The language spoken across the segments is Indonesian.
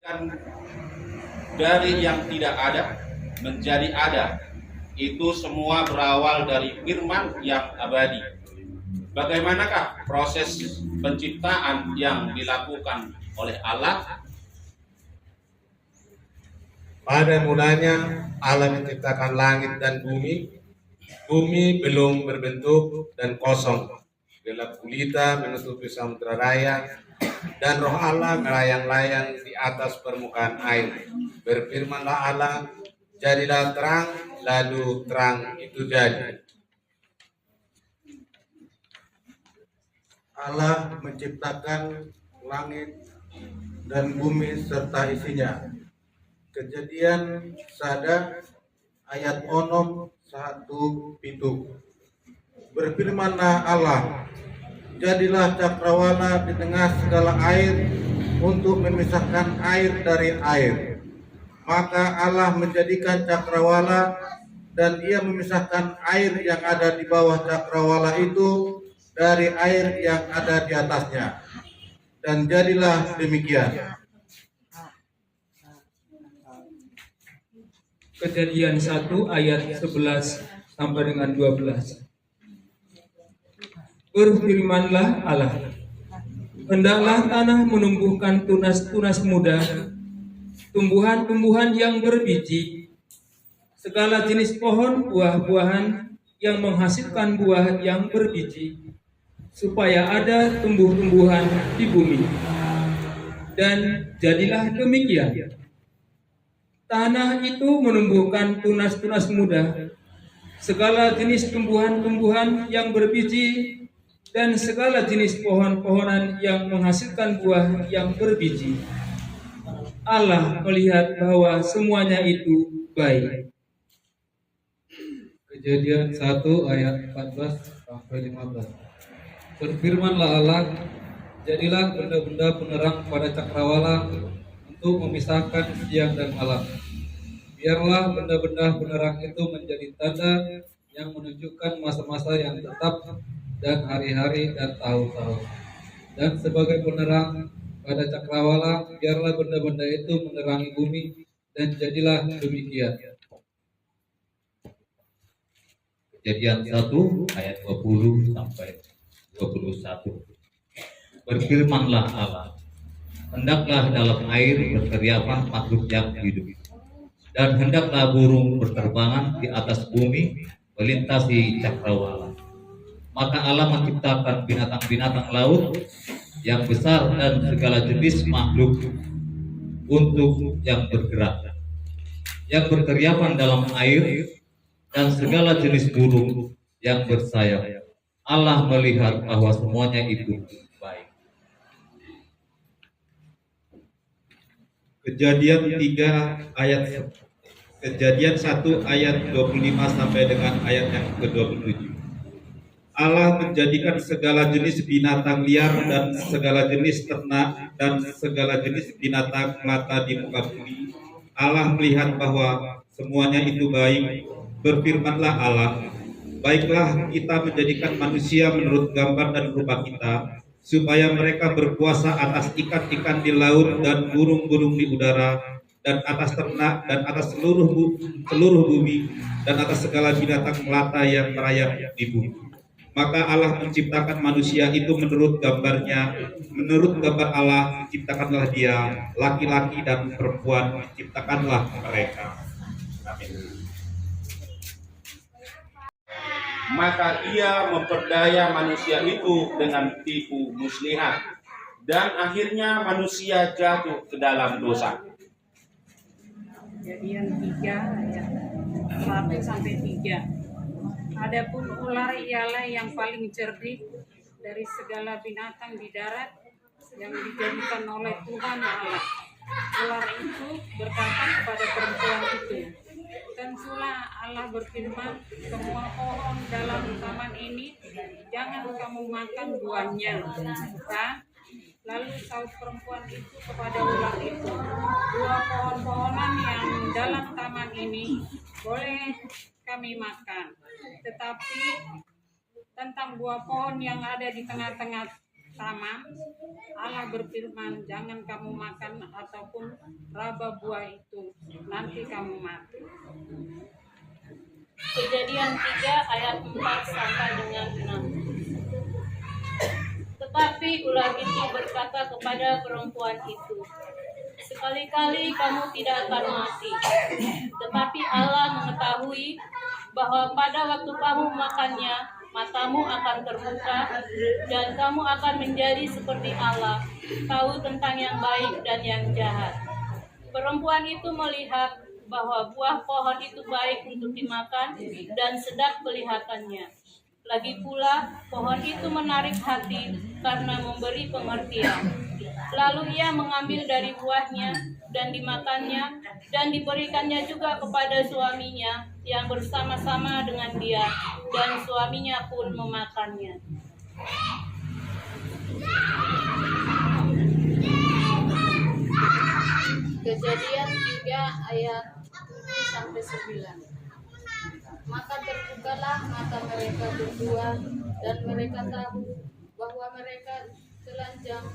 Dan dari yang tidak ada menjadi ada, itu semua berawal dari firman yang abadi. Bagaimanakah proses penciptaan yang dilakukan oleh Allah? Pada mulanya Allah menciptakan langit dan bumi. Bumi belum berbentuk dan kosong. Gelap gulita menutupi samudera raya, dan roh Allah melayang-layang di atas permukaan air. Berfirmanlah Allah, jadilah terang, lalu terang itu jadi. Allah menciptakan langit dan bumi serta isinya. Kejadian sada ayat 1:1. Berfirmanlah Allah, jadilah cakrawala di tengah segala air untuk memisahkan air dari air. Maka Allah menjadikan cakrawala, dan ia memisahkan air yang ada di bawah cakrawala itu dari air yang ada di atasnya. Dan jadilah demikian. Kejadian 1 ayat 11 sampai dengan 12. Berfirmanlah Allah, hendaklah tanah menumbuhkan tunas-tunas muda, tumbuhan-tumbuhan yang berbiji, segala jenis pohon buah-buahan yang menghasilkan buah yang berbiji, supaya ada tumbuh-tumbuhan di bumi. Dan jadilah demikian. Tanah itu menumbuhkan tunas-tunas muda, segala jenis tumbuhan-tumbuhan yang berbiji, dan segala jenis pohon-pohonan yang menghasilkan buah yang berbiji. Allah melihat bahwa semuanya itu baik. Kejadian 1 ayat 14 sampai 15. Berfirmanlah Allah, jadilah benda-benda penerang pada cakrawala untuk memisahkan siang dan malam. Biarlah benda-benda penerang itu menjadi tanda yang menunjukkan masa-masa yang tetap dan hari-hari dan tahun-tahun. Dan sebagai penerang pada cakrawala, biarlah benda-benda itu menerangi bumi, dan jadilah demikian. Kejadian 1 ayat 20 sampai 21. Berfirmanlah Allah, hendaklah dalam air berteriakan makhluk yang hidup, dan hendaklah burung berterbangan di atas bumi melintasi cakrawala. Maka Allah menciptakan binatang-binatang laut yang besar dan segala jenis makhluk untuk yang bergerak, yang berteriakan dalam air, dan segala jenis burung yang bersayap. Allah melihat bahwa semuanya itu baik. Kejadian 1 ayat 25 sampai dengan ayat yang ke-27. Allah menjadikan segala jenis binatang liar dan segala jenis ternak dan segala jenis binatang melata di muka bumi. Allah melihat bahwa semuanya itu baik. Berfirmanlah Allah, baiklah kita menjadikan manusia menurut gambar dan rupa kita, supaya mereka berkuasa atas ikan-ikan di laut dan burung-burung di udara, dan atas ternak, dan atas seluruh bumi, dan atas segala binatang melata yang merayap di bumi. Maka Allah menciptakan manusia itu menurut gambarnya, menurut gambar Allah ciptakanlah dia, laki-laki dan perempuan ciptakanlah mereka. Amin. Maka ia memperdaya manusia itu dengan tipu muslihat, dan akhirnya manusia jatuh ke dalam dosa. Kejadian 3 ayat 1 sampai 3. Adapun ular ialah yang paling cerdik dari segala binatang di darat yang dijadikan oleh Tuhan Allah. Ular itu berkata kepada perempuan itu, tentulah Allah berfirman, semua pohon dalam taman ini jangan kamu makan buahnya, bukan? Lalu saut perempuan itu kepada ular itu, buah pohon-pohonan yang dalam taman ini boleh kami makan, tetapi tentang buah pohon yang ada di tengah-tengah Taman, Allah berfirman, jangan kamu makan ataupun raba buah itu, nanti kamu mati. Kejadian 3 ayat 4 sampai dengan 6. Tetapi ular itu berkata kepada perempuan itu, sekali-kali kamu tidak akan mati. Tetapi Allah mengetahui bahwa pada waktu kamu makannya, matamu akan terbuka dan kamu akan menjadi seperti Allah, tahu tentang yang baik dan yang jahat. Perempuan itu melihat bahwa buah pohon itu baik untuk dimakan dan sedap kelihatannya. Lagi pula, pohon itu menarik hati karena memberi pengertian. Lalu ia mengambil dari buahnya dan dimakannya, dan diberikannya juga kepada suaminya yang bersama-sama dengan dia, dan suaminya pun memakannya. Kejadian 3 ayat 7 sampai 9. Maka terbukalah mata mereka berdua dan mereka tahu bahwa mereka telanjang.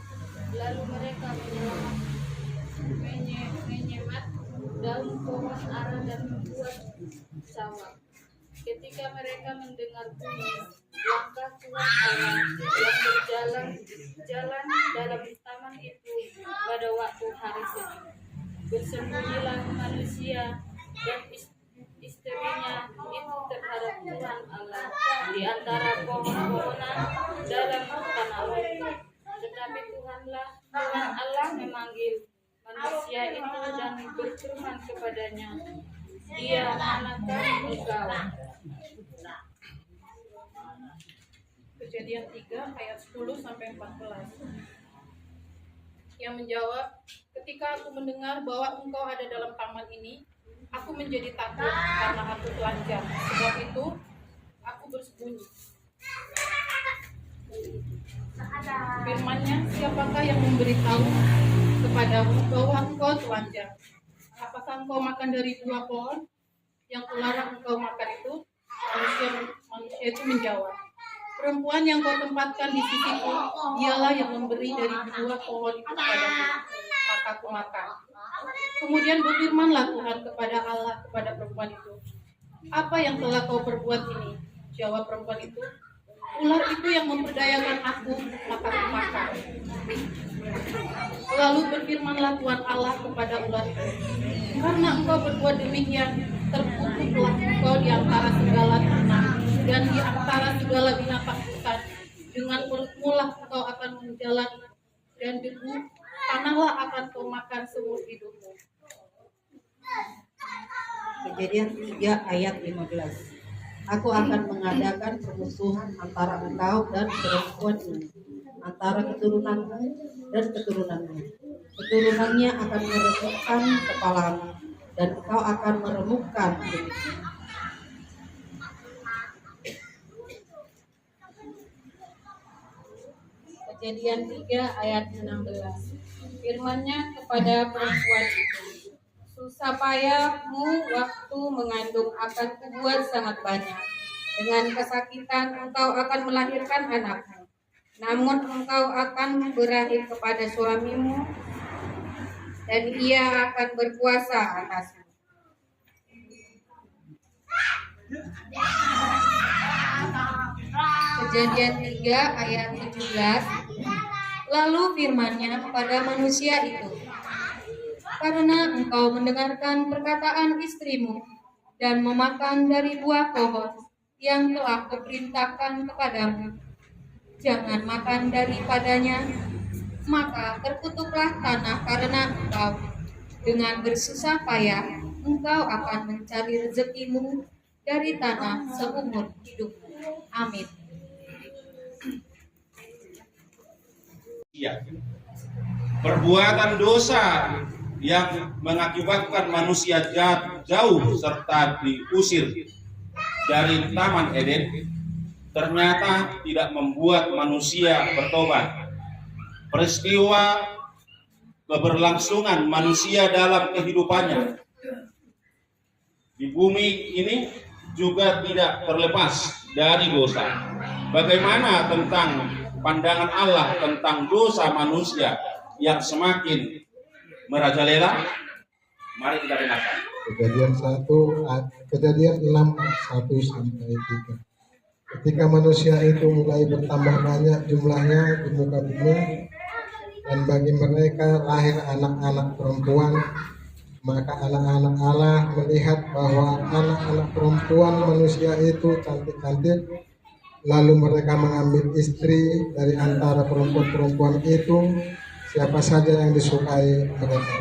Lalu mereka menyemat daun pohon ara dan membuat sawah. Ketika mereka mendengar bunyi langkah Tuhan Allah yang berjalan dalam taman itu pada waktu hari Senin, bersembunyilah manusia dan istrinya itu terhadap Tuhan Allah di antara pohon-pohonan dalam tanah. Tetapi Tuhan Allah memanggil manusia itu dan berfirman kepadanya, dia manakah engkau? Kejadian 3 ayat 10 sampai 14. Yang menjawab, ketika aku mendengar bahwa engkau ada dalam taman ini, aku menjadi takut karena aku telanjang. Sebab itu aku bersembunyi. Firman-Nya, siapakah yang memberitahu kepadamu bahwa engkau telanjang? Apakah engkau makan dari buah pohon yang kularang engkau makan itu? Manusia itu menjawab, perempuan yang kau tempatkan di sisiku, dialah yang memberi dari buah pohon itu kepadaku, maka aku makan. Kemudian berfirmanlah Tuhan kepada Allah kepada perempuan itu, apa yang telah kau perbuat ini? Jawab perempuan itu, ular itu yang memperdayakan aku, maka aku makan. Lalu berfirmanlah Tuhan Allah kepada ular itu, karena engkau berbuat demikian, terkutuklah engkau di antara segala ternak dan di antara segala binatang hutan. Dengan mulutmu lah engkau akan menjalan, dan debu tanahlah akan kau makan seumur hidupmu. Kejadian 3 ayat 15. Aku akan mengadakan permusuhan antara engkau dan perempuan ini, antara keturunanmu dan keturunannya. Keturunannya akan meremukkan kepalamu, dan engkau akan meremukkan hidupnya. Kejadian 3 ayat 16. Firman-Nya kepada perempuan itu, susah payahmu waktu mengandung akan kubuat sangat banyak. Dengan kesakitan engkau akan melahirkan anakmu. Namun engkau akan berakhir kepada suamimu, dan ia akan berkuasa atasmu. Kejadian 3 ayat 17. Lalu firman-Nya kepada manusia itu, karena engkau mendengarkan perkataan istrimu dan memakan dari buah pohon yang telah kuperintahkan kepadamu, jangan makan daripadanya, maka terkutuklah tanah karena engkau. Dengan bersusah payah engkau akan mencari rezekimu dari tanah seumur hidupmu. Amin. Iya. Perbuatan dosa yang mengakibatkan manusia jauh serta diusir dari Taman Eden ternyata tidak membuat manusia bertobat. Peristiwa keberlangsungan manusia dalam kehidupannya di bumi ini juga tidak terlepas dari dosa. Bagaimana tentang pandangan Allah tentang dosa manusia yang semakin merajalela? Mari kita dengarkan. Kejadian 6:1 sampai 3. Ketika manusia itu mulai bertambah banyak jumlahnya di muka bumi, dan bagi mereka lahir anak-anak perempuan, maka anak-anak Allah melihat bahwa anak-anak perempuan manusia itu cantik-cantik, lalu mereka mengambil istri dari antara perempuan-perempuan itu, siapa saja yang disukai mereka.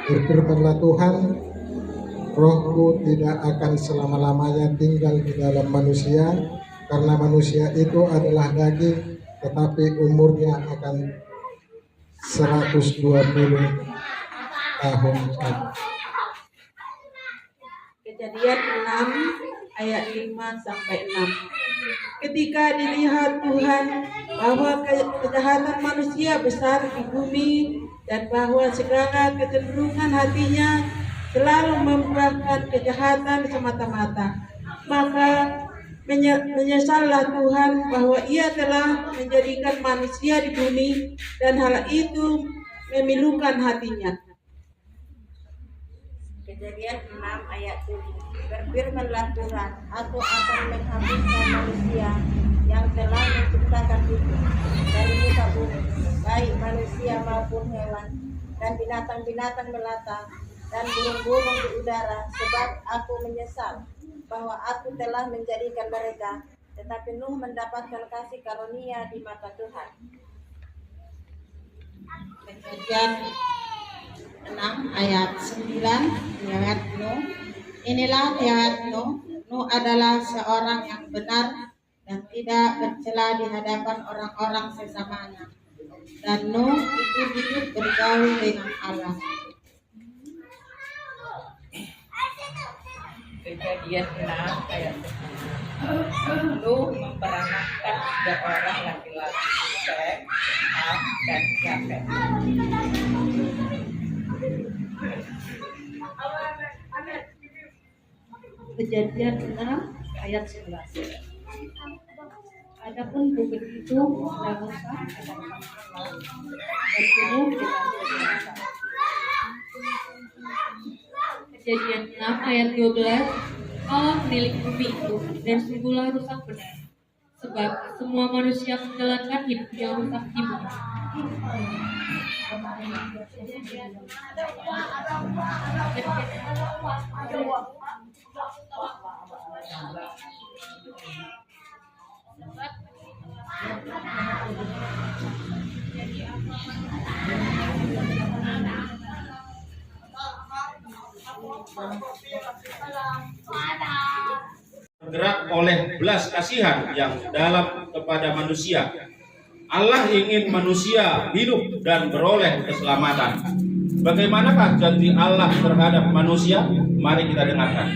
Berfirmanlah Tuhan, Rohku tidak akan selama-lamanya tinggal di dalam manusia, karena manusia itu adalah daging, tetapi umurnya akan 120 tahun saja. Kejadian 6 ayat 5 sampai 6. Ketika dilihat Tuhan bahwa kejahatan manusia besar di bumi dan bahwa segala kecenderungan hatinya selalu membuahkan kejahatan semata-mata, maka menyesallah Tuhan bahwa Ia telah menjadikan manusia di bumi dan hal itu memilukan hatinya. Kejadian 6 ayat 7. Berfirmanlah Tuhan, Aku akan menghapuskan manusia yang telah menciptakan itu dari muka bumi, baik manusia maupun hewan, dan binatang-binatang melata, dan burung-burung di udara, sebab aku menyesal bahwa aku telah menjadikan mereka. Tetapi Nuh mendapatkan kasih karunia di mata Tuhan. Kejadian 6 ayat 9, riwayat Nuh. Inilah riwayat Nuh. Nuh adalah seorang yang benar dan tidak bercela di hadapan orang-orang sesamanya. Dan Nuh itu hidup bergaul dengan Allah. Kejadian 6 ayat 10. Nuh memperanakkan 3 orang laki-laki, Sem, Ham, dan Yafet. Kejadian 6 ayat 11. Adapun bukit itu sudah rusak dan penuh dengan binatang. Kejadian 6 ayat 12. Allah milik bumi itu dan sungguhlah rusak benar, sebab semua manusia menjalankan hidup yang rusak di bumi. Bergerak oleh belas kasihan yang dalam kepada manusia. Allah ingin manusia hidup dan beroleh keselamatan. Bagaimanakah janji Allah terhadap manusia? Mari kita dengarkan.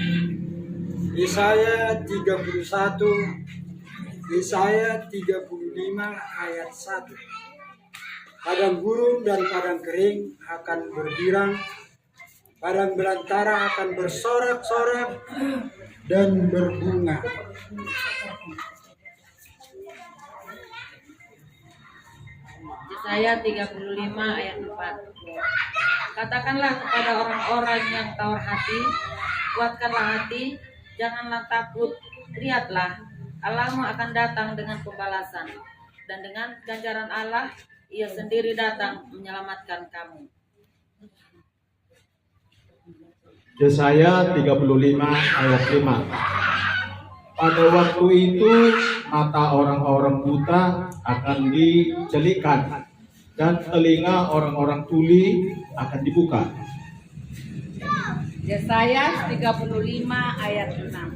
Yesaya 31, Yesaya 35 ayat 1. Padang gurun dan padang kering akan berbirang, padang belantara akan bersorak-sorak dan berbunga. Yesaya 35 ayat 4. Katakanlah kepada orang-orang yang tawar hati, kuatkanlah hati, janganlah takut, lihatlah, Allahmu akan datang dengan pembalasan, dan dengan ganjaran Allah, Ia sendiri datang menyelamatkan kamu. Yesaya 35 ayat 5. Pada waktu itu mata orang-orang buta akan dicelikkan dan telinga orang-orang tuli akan dibuka. Yesaya 35 ayat 6.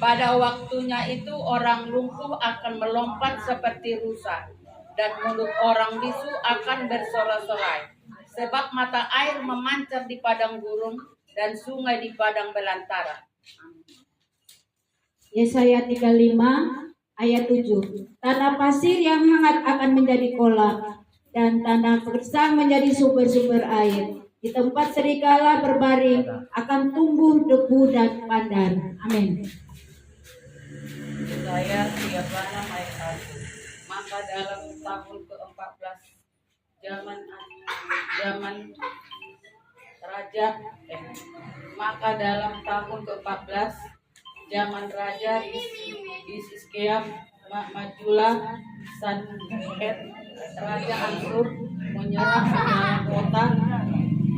Pada waktunya itu orang lumpuh akan melompat seperti rusa, dan mulut orang bisu akan bersorak-sorai. Sebab mata air memancar di padang gurun dan sungai di padang belantara. Yesaya 35 ayat 7. Tanah pasir yang hangat akan menjadi kolam, dan tanah gersang menjadi sumber-sumber air. Di tempat serigala berbaring akan tumbuh debu dan pandan. Amin. Yesaya 36 ayat 1. Maka dalam tahun ke-14 zaman Raja Hizkia majulah Sanherib Raja Asyur menyerang segala kota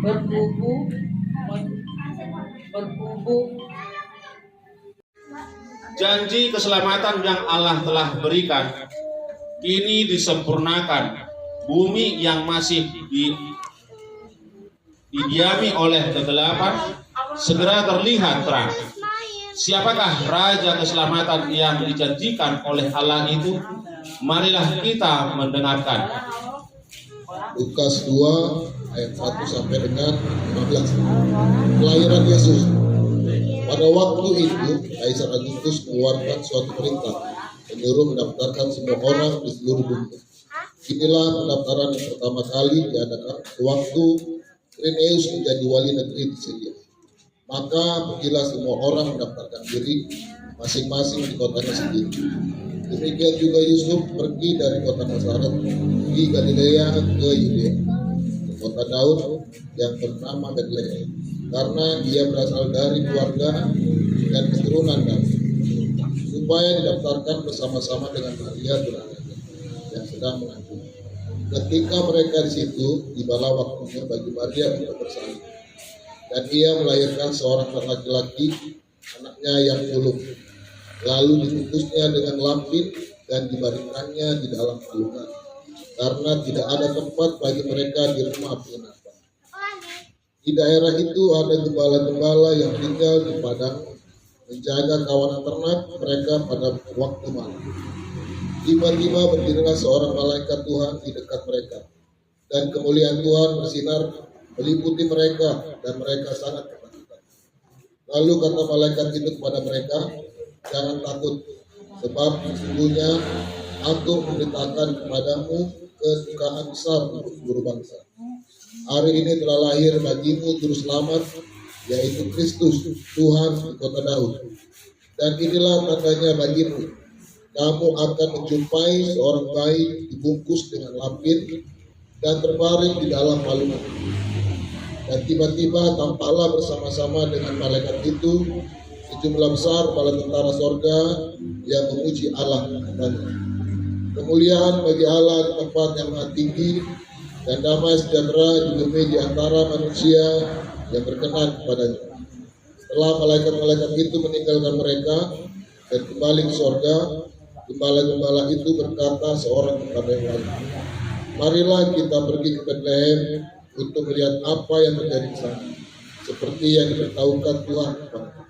berkubu Janji keselamatan yang Allah telah berikan kini disempurnakan. Bumi yang masih didiami oleh kegelapan segera terlihat terang. Siapakah Raja keselamatan yang dijanjikan oleh Allah itu? Marilah kita mendengarkan. Lukas 2 ayat 1 sampai dengan 15. Kelahiran Yesus. Pada waktu itu, Kaisar Agustus mengeluarkan suatu perintah menyuruh mendaftarkan semua orang di seluruh bumi. Inilah pendaftaran yang pertama kali diadakan sewaktu Quirinius menjadi wali negeri di Syria. Maka pergilah semua orang mendaftarkan diri masing-masing di kotanya sendiri. Demikian juga Yusuf pergi dari kota Nazaret di Galilea ke Yudea, ke kota Daud yang bernama Betlehem, karena dia berasal dari keluarga dan keturunan Daud, supaya didaftarkan bersama-sama dengan Maria tunangannya yang sedang mengandung. Ketika mereka di situ, tibalah waktunya bagi Maria untuk bersalin, dan ia melahirkan seorang anak laki-laki, anaknya yang sulung. Lalu dibungkusnya dengan lampin dan dibaringkannya di dalam palungan, karena tidak ada tempat bagi mereka di rumah penginapan. Di daerah itu ada gembala-gembala yang tinggal di padang menjaga kawanan ternak mereka pada waktu malam. Tiba-tiba berdirilah seorang malaikat Tuhan di dekat mereka, dan kemuliaan Tuhan bersinar meliputi mereka, dan mereka sangat ketakutan. Lalu kata malaikat itu kepada mereka, "Jangan takut, sebab sesungguhnya aku memberitakan kepadamu kesukaan besar untuk seluruh bangsa. Hari ini telah lahir bagimu juru selamat, yaitu Kristus Tuhan di kota Daud. Dan inilah tandanya bagimu, kamu akan menjumpai seorang bayi dibungkus dengan lampin dan terbaring di dalam palungan." Dan tiba-tiba tampaklah bersama-sama dengan malaikat itu sejumlah besar bala tentara sorga yang memuji Allah, katanya, "Kemuliaan bagi Allah di tempat yang maha tinggi, dan damai sejahtera di bumi di antara manusia yang berkenan kepadanya." Setelah malaikat-malaikat itu meninggalkan mereka dan kembali ke sorga, gembala-gembala itu berkata seorang kepada yang lain, "Marilah kita pergi ke Betlehem untuk melihat apa yang terjadi di sana, seperti yang diberitahukan Tuhan kepada kita."